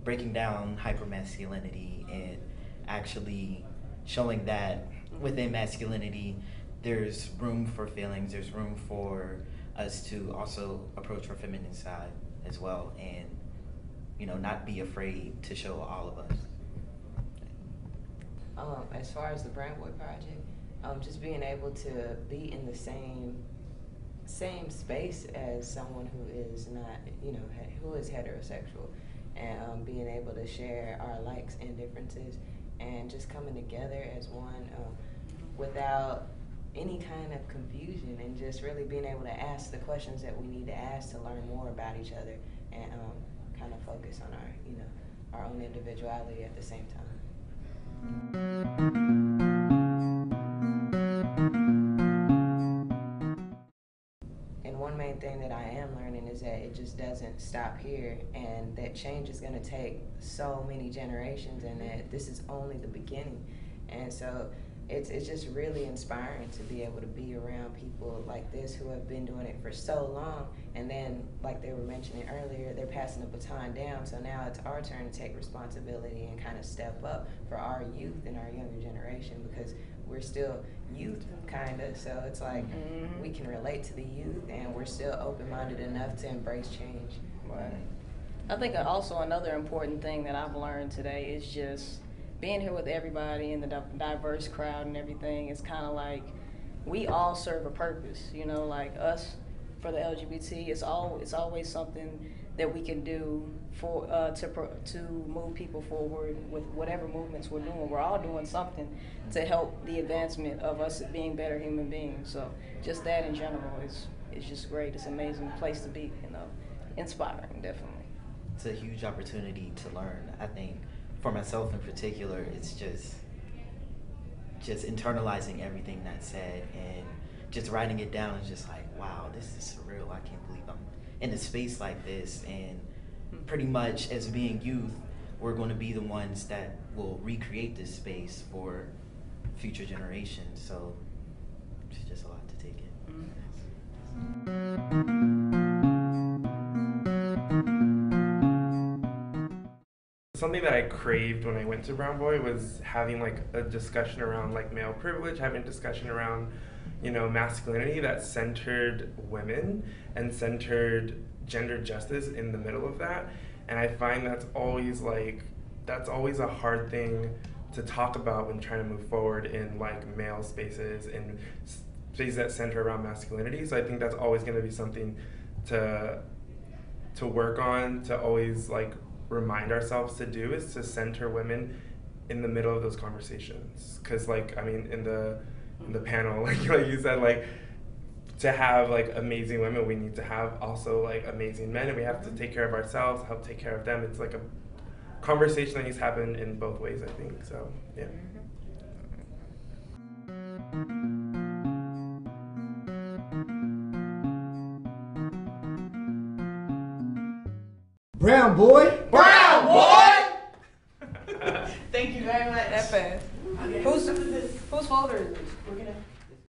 Breaking down hypermasculinity and actually showing that within masculinity there's room for feelings, there's room for us to also approach our feminine side as well, and not be afraid to show all of us. As far as the Brown Boy Project, just being able to be in the same space as someone who is not, who is heterosexual, and being able to share our likes and differences, and just coming together as one without any kind of confusion, and just really being able to ask the questions that we need to ask to learn more about each other, and kind of focus on our own individuality at the same time. And one main thing that I am learning is that it just doesn't stop here, and that change is going to take so many generations, and that this is only the beginning. And so it's just really inspiring to be able to be around people like this who have been doing it for so long, and then, like they were mentioning earlier, they're passing the baton down, so now it's our turn to take responsibility and kind of step up for our youth and our younger generation, because we're still youth, kind of, so it's like we can relate to the youth, and we're still open-minded enough to embrace change. Right. I think also another important thing that I've learned today is just being here with everybody in the diverse crowd and everything. Is kind of like we all serve a purpose, like us for the LGBT. It's always something that we can do for to move people forward with whatever movements we're doing. We're all doing something to help the advancement of us being better human beings. So just that in general is just great. It's an amazing place to be, inspiring, definitely. It's a huge opportunity to learn. I think for myself in particular, it's just internalizing everything that's said and just writing it down. Is just like, wow, this is surreal. I can't believe I'm in a space like this. And pretty much as being youth, we're going to be the ones that will recreate this space for future generations. So it's just a lot to take in. Something that I craved when I went to Brown Boy was having like a discussion around like male privilege, having a discussion around, masculinity that centered women and centered gender justice in the middle of that. And I find that's always a hard thing to talk about when trying to move forward in like male spaces and spaces that center around masculinity. So I think that's always going to be something to work on, to always like remind ourselves to do, is to center women in the middle of those conversations. Because in the panel, like you said, like to have like amazing women, we need to have also like amazing men, and we have to take care of ourselves, help take care of them. It's like a conversation that needs to happen in both ways, I think. So yeah. Brown boy. Brown boy. Thank you very much. That fast. Whose folder is this? We're gonna